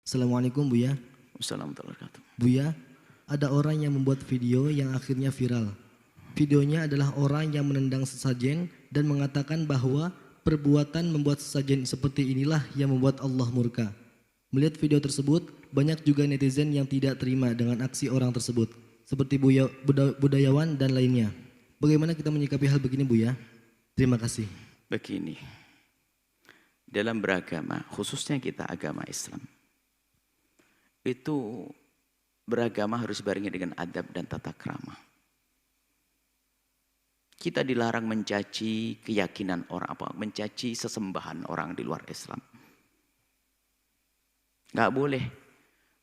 Assalamualaikum Buya. Wassalamualaikum. Buya, ada orang yang membuat video yang akhirnya viral. Videonya adalah orang yang menendang sesajen dan mengatakan bahwa perbuatan membuat sesajen seperti inilah yang membuat Allah murka. Melihat video tersebut, banyak juga netizen yang tidak terima dengan aksi orang tersebut, seperti budayawan dan lainnya. Bagaimana kita menyikapi hal begini Buya? Terima kasih. Begini, dalam beragama, khususnya kita agama Islam, itu beragama harus barengi dengan adab dan tata krama. Kita dilarang mencaci keyakinan orang, mencaci sesembahan orang di luar Islam. Nggak boleh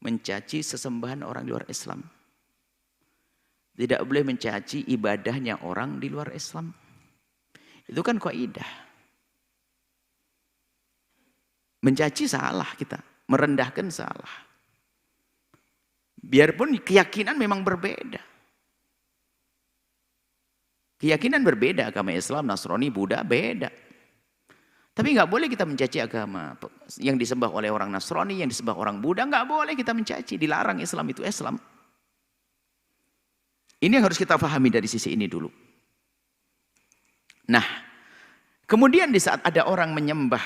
mencaci sesembahan orang di luar Islam. Tidak boleh mencaci ibadahnya orang di luar Islam. Itu kan kaidah. Mencaci salah kita, merendahkan salah. Biarpun keyakinan memang berbeda. Keyakinan berbeda, agama Islam, Nasrani, Buddha beda. Tapi nggak boleh kita mencaci agama yang disembah oleh orang Nasrani, yang disembah orang Buddha, nggak boleh kita mencaci, dilarang. Islam itu Islam. Ini yang harus kita pahami dari sisi ini dulu. Nah, kemudian di saat ada orang menyembah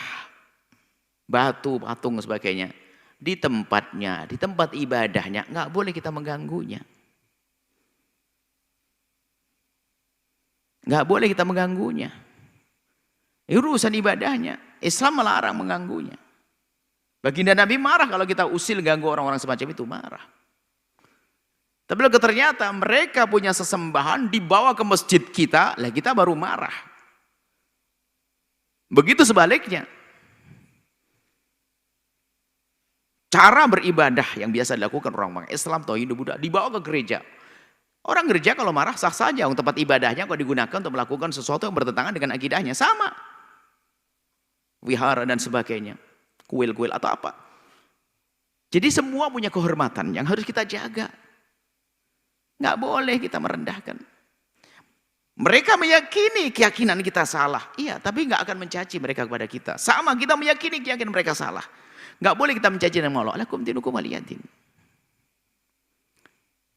batu, patung, sebagainya, di tempatnya, di tempat ibadahnya, nggak boleh kita mengganggunya. Nggak boleh kita mengganggunya. Ini urusan ibadahnya. Islam melarang mengganggunya. Baginda Nabi marah kalau kita usil ganggu orang-orang semacam itu, marah. Tapi kalau ternyata mereka punya sesembahan dibawa ke masjid kita, lah kita baru marah. Begitu sebaliknya. Cara beribadah yang biasa dilakukan orang Islam atau Hindu Buddha dibawa ke gereja. Orang gereja kalau marah sah saja, tempat ibadahnya kalau digunakan untuk melakukan sesuatu yang bertentangan dengan akidahnya sama. Wihara dan sebagainya, kuil-kuil atau apa. Jadi semua punya kehormatan yang harus kita jaga. Nggak boleh kita merendahkan. Mereka meyakini keyakinan kita salah. Iya, tapi nggak akan mencaci mereka kepada kita. Sama kita meyakini keyakinan mereka salah. Nggak boleh kita mencaci dan Allah. Lakum dinukum waliyadin.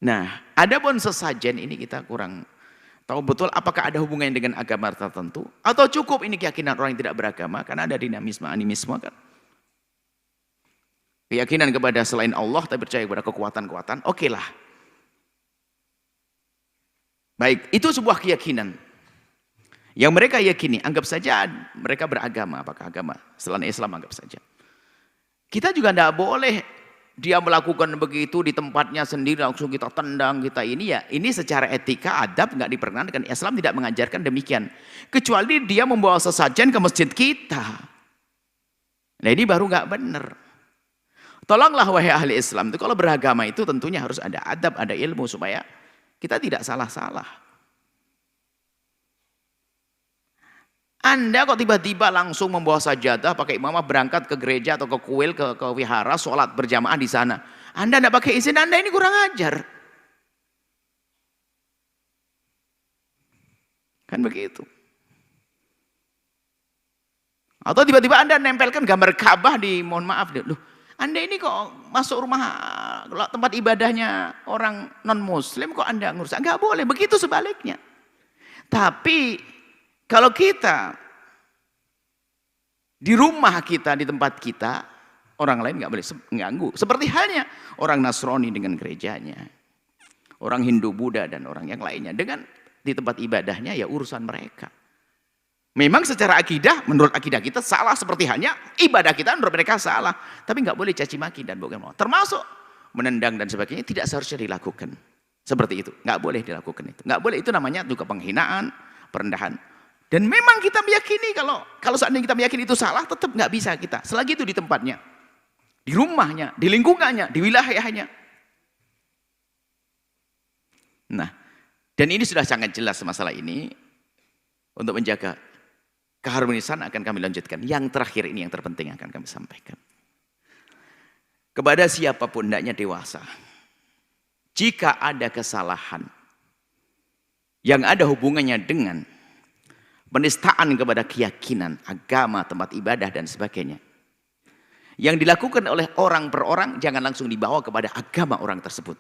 Nah, adapun sesajen ini kita kurang tahu betul apakah ada hubungannya dengan agama tertentu atau cukup ini keyakinan orang yang tidak beragama karena ada dinamisme, animisme kan. Keyakinan kepada selain Allah tapi percaya kepada kekuatan-kekuatan, oke lah. Baik, itu sebuah keyakinan yang mereka yakini, anggap saja mereka beragama, apakah agama selain Islam anggap saja. Kita juga tidak boleh dia melakukan begitu di tempatnya sendiri langsung kita tendang, kita ini ya, ini secara etika adab nggak diperkenankan. Islam tidak mengajarkan demikian. Kecuali dia membawa sesajen ke masjid kita. Nah ini baru nggak benar. Tolonglah wahai ahli Islam itu kalau beragama itu tentunya harus ada adab, ada ilmu supaya kita tidak salah-salah. Anda kok tiba-tiba langsung membawa sajadah, pakai imamah berangkat ke gereja atau ke kuil, ke wihara, sholat berjamaah di sana. Anda tidak pakai izin, Anda ini kurang ajar. Kan begitu. Atau tiba-tiba Anda nempelkan gambar Ka'bah di, mohon maaf, loh, Anda ini kok masuk rumah tempat ibadahnya orang non-muslim, kok Anda ngurus? Enggak boleh, begitu sebaliknya. Tapi kalau kita di rumah kita, di tempat kita, orang lain nggak boleh mengganggu. Seperti halnya orang Nasrani dengan gerejanya, orang Hindu Buddha dan orang yang lainnya dengan di tempat ibadahnya ya urusan mereka. Memang secara akidah, menurut akidah kita salah seperti halnya ibadah kita menurut mereka salah. Tapi nggak boleh caci maki dan bagaimana. Termasuk menendang dan sebagainya tidak seharusnya dilakukan. Seperti itu, nggak boleh dilakukan itu. Nggak boleh, itu namanya juga penghinaan, perendahan. Dan memang kita meyakini kalau seandainya kita meyakini itu salah, tetap nggak bisa kita. Selagi itu di tempatnya, di rumahnya, di lingkungannya, di wilayahnya. Nah, dan ini sudah sangat jelas masalah ini. Untuk menjaga keharmonisan akan kami lanjutkan. Yang terakhir ini yang terpenting akan kami sampaikan. Kepada siapapun hendaknya dewasa, jika ada kesalahan yang ada hubungannya dengan penistaan kepada keyakinan, agama, tempat ibadah dan sebagainya, Yang dilakukan oleh orang per orang jangan langsung dibawa kepada agama orang tersebut.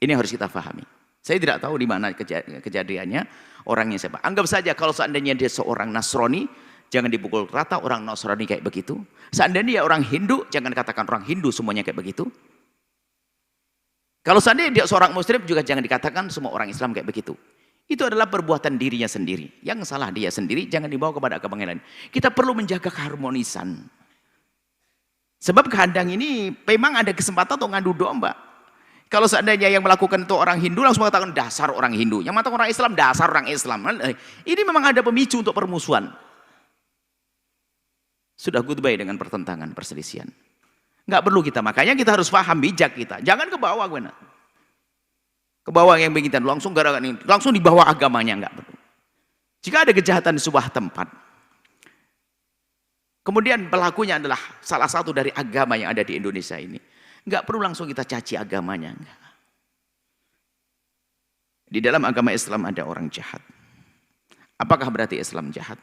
Ini harus kita pahami. Saya tidak tahu di mana kejadiannya, orangnya siapa. Anggap saja kalau seandainya dia seorang Nasrani, jangan dipukul rata orang Nasrani kayak begitu. Seandainya dia orang Hindu, jangan katakan orang Hindu semuanya kayak begitu. Kalau seandainya dia seorang Muslim, juga jangan dikatakan semua orang Islam kayak begitu. Itu adalah perbuatan dirinya sendiri. Yang salah dia sendiri, jangan dibawa kepada agama yang lain. Kita perlu menjaga keharmonisan. Sebab kandang ini memang ada kesempatan untuk ngadu domba. Kalau seandainya yang melakukan itu orang Hindu, langsung mengatakan dasar orang Hindu. Yang mengatakan orang Islam, dasar orang Islam. Ini memang ada pemicu untuk permusuhan. Sudah goodbye dengan pertentangan, perselisihan. Nggak perlu kita, makanya kita harus paham bijak kita. Jangan ke bawah, ke bawah yang begitu, langsung gara-gara ini, langsung di bawah agamanya, nggak perlu. Jika ada kejahatan di sebuah tempat, kemudian pelakunya adalah salah satu dari agama yang ada di Indonesia ini, nggak perlu langsung kita caci agamanya. Enggak. Di dalam agama Islam ada orang jahat. Apakah berarti Islam jahat?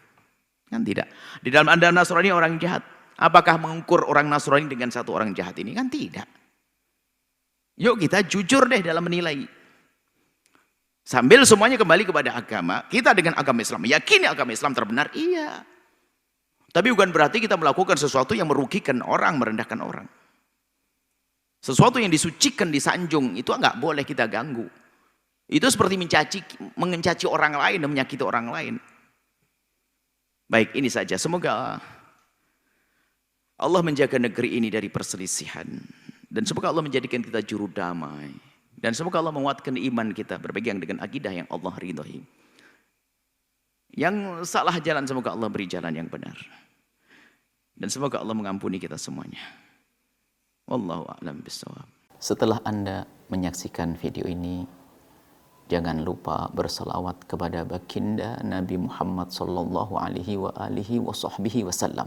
Kan tidak. Di dalam agama Nasrani orang jahat. Apakah mengukur orang Nasrani dengan satu orang jahat ini? Kan tidak. Yuk kita jujur deh dalam menilai. Sambil semuanya kembali kepada agama. Kita dengan agama Islam meyakini agama Islam terbenar. Iya. Tapi bukan berarti kita melakukan sesuatu yang merugikan orang, merendahkan orang. Sesuatu yang disucikan, disanjung, itu enggak boleh kita ganggu. Itu seperti mencaci orang lain dan menyakiti orang lain. Baik, ini saja. Semoga Allah menjaga negeri ini dari perselisihan. Dan semoga Allah menjadikan kita juru damai. Dan semoga Allah menguatkan iman kita berpegang dengan akidah yang Allah ridhoi. Yang salah jalan, semoga Allah beri jalan yang benar. Dan semoga Allah mengampuni kita semuanya. Wallahu a'lam bishawab. Setelah Anda menyaksikan video ini, jangan lupa bersalawat kepada baginda Nabi Muhammad sallallahu alaihi wa alihi wa sahbihi wasallam.